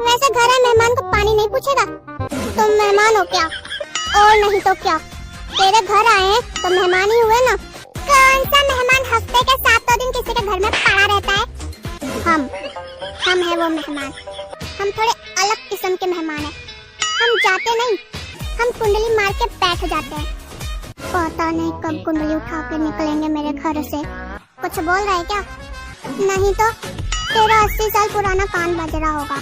वैसे घर है, मेहमान को पानी नहीं पूछेगा? तुम मेहमान हो क्या? और नहीं तो क्या, तेरे घर आए हैं तो मेहमान ही हुए ना। कौन सा मेहमान हफ्ते के 7 दिन किसी के घर में पड़ा रहता है? हम है वो मेहमान। हम थोड़े अलग किस्म के मेहमान हैं। हम जाते नहीं, हम कुंडली मार के बैठ जाते हैं। पता नहीं कब कुंडली उठा के निकलेंगे मेरे घर से। कुछ बोल रहा है क्या? नहीं तो तेरा 80 साल पुराना कान बज रहा होगा।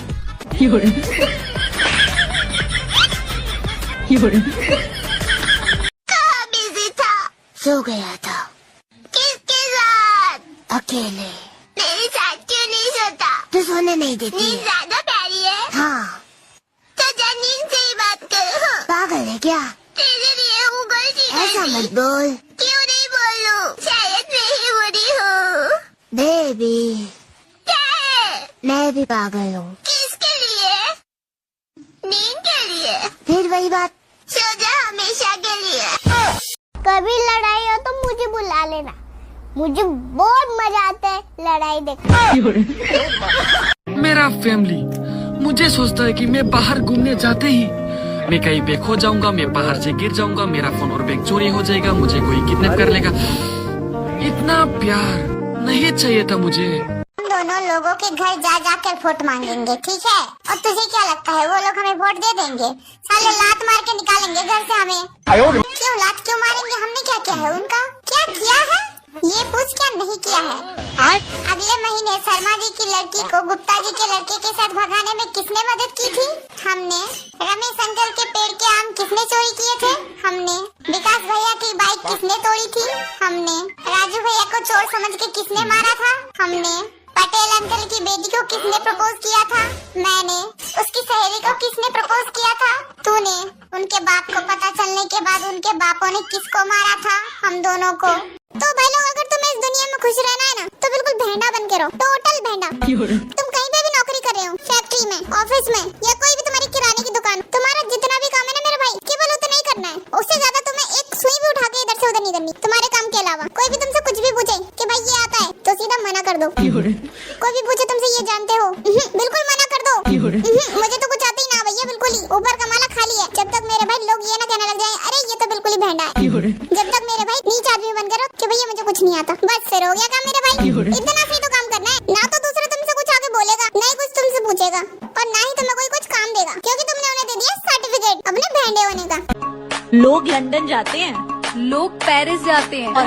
बिजी था, सो गया था। किसके साथ? अकेले। मेरे साथ क्यों नहीं सोता? तो सोने नहीं देती। नींद ज्यादा प्यारी है। हाँ, तो जा नींद से ही बात करो। पागल है क्या? तेरे लिए हूँ, गलती ऐसा मत बोल। क्यों नहीं बोलूं? शायद मैं ही बुरी हूँ। बेबी, क्या है? मैं भी पागल हूँ। किसके लिए? नींद के लिए। फिर वही बात, सो जा हमेशा के लिए। कभी लड़ाई हो तो मुझे बुला लेना, मुझे बहुत मजा आता है लड़ाई देखने। मेरा फैमिली मुझे सोचता है कि मैं बाहर घूमने जाते ही मैं कहीं पे खो जाऊंगा, मैं बाहर से गिर जाऊंगा, मेरा फोन और बैग चोरी हो जाएगा, मुझे कोई किडनैप कर लेगा। इतना प्यार नहीं चाहिए था मुझे। दोनों लोगों के घर जा जाकर वोट मांगेंगे, ठीक है? और तुझे क्या लगता है वो लोग हमें वोट दे देंगे? साले लात मार के निकालेंगे घर से हमें। क्यों लात क्यों मारेंगे? हमने क्या किया है उनका? क्या किया है ये पूछ, क्या नहीं किया है? अगले महीने शर्मा जी की लड़की को गुप्ता जी के लड़के के साथ भगाने में किसने मदद की थी? हमने। रमेश अंकल के पेड़ के आम किसने चोरी किए थे? हमने। विकास भैया की बाइक किसने तोड़ी थी? हमने। राजू भैया को चोर समझ के किसने मारा था? हमने। पटेल अंकल की बेटी को किसने प्रपोज किया था? मैंने। उसकी सहेली को किसने प्रपोज किया था? तूने। उनके बाप को पता चलने के बाद उनके बापों ने किसको मारा था? हम दोनों को। तो भाई लोग, अगर तुम्हें इस दुनिया में खुश रहना है ना, तो बिल्कुल भेंडा बन के रहो, टोटल भेंडा। तुम कहीं पे भी नौकरी कर रहे हो, फैक्ट्री में, ऑफिस में, या कोई भी तुम्हारी किराने की दुकान, तुम्हारा जितना भी काम है ना मेरे भाई, केवल उतना ही करना है। उससे ज्यादा तुम्हें एक सुई भी उठा के इधर से उधर नहीं करनी तुम्हारे काम के अलावा। कोई भी तुमसे कुछ भी पूछे कि भाई ये आता है, तो सीधा मना कर दो। कोई भी पूछे तुमसे ये जानते हो, बिल्कुल मना कर दो। मुझे तो कुछ आता ही ना भैया, बिल्कुल ही ऊपर का माला खाली है। जब तक मेरे भाई लोग ये ना कहने लग जाए अरे ये तो बिल्कुल ही भेंडा है, जब तक मेरे भाई नीच आदमी बन करो कि भैया मुझे कुछ नहीं आता, बस फिर हो गया काम मेरे भाई। इतना सी तो काम करना है, ना तो दूसरा तुमसे कुछ आगे बोलेगा, ना ही कुछ तुमसे पूछेगा, और ना ही तुम्हें कोई कुछ काम देगा, क्योंकि तुमने उन्हें दे दिया सर्टिफिकेट अपने भेंडे होने का। लोग लंदन जाते हैं, लोग पेरिस जाते हैं, और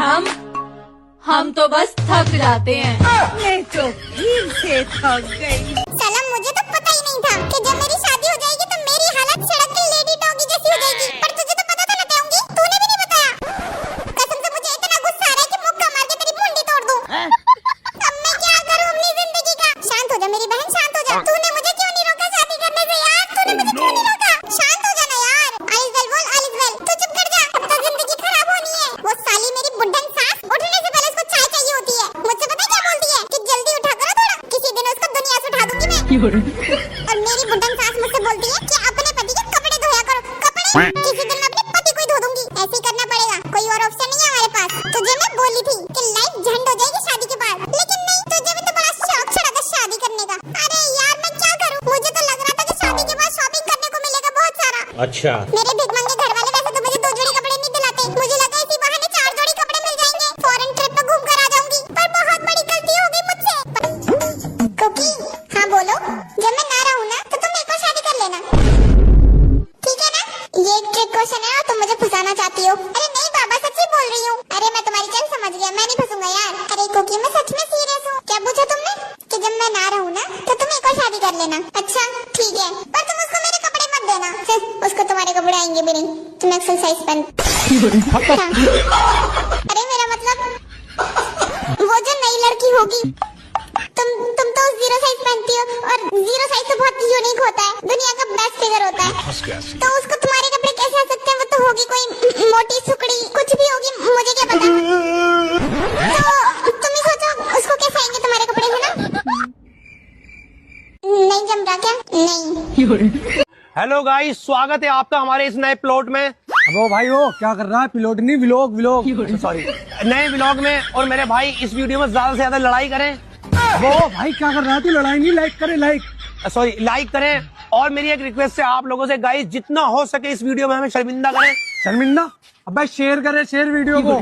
हम तो बस थक जाते हैं। मैं तो फिर से थक गई। साला मुझे तो पता ही नहीं था कि जब मेरी शादी हो जाएगी तो मेरी हालत सड़क की लेडी डॉगी जैसी हो जाएगी। पर तुझे तो पता था ना कहूंगी, तूने भी नहीं बताया। कसम से मुझे इतना गुस्सा आ रहा है कि मुक्का मार के तेरी मुंडी तोड़ दूं। अब मैं क्या करूं अपनी जिंदगी का? शांत हो जा मेरी बहन, शांत हो जा। तूने मुझे क्यों नहीं रोका शादी करने से यार? तूने मुझे क्यों नहीं रोका? शांत हो जाना यार। आलिस बेल बोल, आलिस बेल। तू चुप कर जा, अब तो जिंदगी खराब होनी है। वो साली मेरी बुड्ढन सास उठने से पहले उसको चाय चाहिए होती है। मुझसे पता क्या बोलती है कि जल्दी उठा करो थोड़ा, किसी दिन उसको दुनिया से उठा दूंगी मैं। और मेरी बुड्ढन सास मुझसे बोलती है कि अपने पति के कपड़े धोया करो। कपड़े किसी दिन मैं अपने पति को ही धो दूंगी। ऐसे ही करना पड़ेगा, कोई और ऑप्शन नहीं है हमारे पास। तुझे मैं बोली थी कि लाइफ झंड हो जाएगी शादी के बाद, लेकिन नहीं, तुझे भी तो बड़ा शौक चढ़ा था शादी करने का। अरे यार मैं क्या करूं? मुझे तो लग रहा था कि शादी के बाद शॉपिंग करने को मिलेगा बहुत सारा। अच्छा, मेरे भिखमंगे घर वाले वैसे तो मुझे 2 जोड़ी कपड़े नहीं दिलाते। मुझे लगा इसी बहाने 4 जोड़ी कपड़े मिल जाएंगे, फॉरेन ट्रिप पे घूम कर आ जाऊंगी। पर बहुत बड़ी गलती हो गई मुझसे। कुकी, हाँ बोलो। जब मैं ना रहूं ना तो तुम एक और शादी कर लेना, ठीक है ना? ये एक ट्रिक क्वेश्चन है और तुम मुझे फंसाना चाहती हो। अरे नहीं बाबा, सच्ची बोल रही हूँ। अरे मैं तुम्हारी चल समझ गया, मैं नहीं फंसूंगा यार। अरे कुकी मैं सच में सीरियस हूँ। क्या पूछा तुमने? कि जब मैं ना रहूं ना तो तुम एक और शादी कर लेना। अच्छा ठीक है, पर तुम उसको मेरे कपड़े मत देना। उसको तुम्हारे कपड़े आएंगे भी नहीं, तुम एक्सल साइज पहन। अरे मेरा मतलब वो जो नई लड़की होगी, तुम तो 0 साइज पहनती हो, और 0 साइज तो बहुत यूनिक होता है, दुनिया का बेस्ट फिगर होता है। तो उसको तुम्हारे कपड़े कैसे आ सकते हैं? वो तो होगी कोई मोटी सुकड़ी, कुछ भी होगी, मुझे क्या पता। तो तुम ही सोचो उसको कैसे आएंगे तुम्हारे कपड़े, है ना? नहीं जम रहा क्या? नहीं। हेलो गाइस, स्वागत है आपका हमारे इस नए प्लॉट में। अब भाई वो क्या कर रहा है? पिलोट नहीं, व्लॉग सॉरी, नए व्लॉग में। और मेरे भाई इस वीडियो में ज्यादा से ज्यादा लड़ाई करें। वो भाई क्या कर रहा है? तू लड़ाई नहीं, लाइक करे, लाइक। सॉरी लाइक करें। और मेरी एक रिक्वेस्ट है आप लोगों से गाइस, जितना हो सके इस वीडियो में हमें शर्मिंदा करें। शर्मिंदा? अबे शेयर करे, शेयर वीडियो को।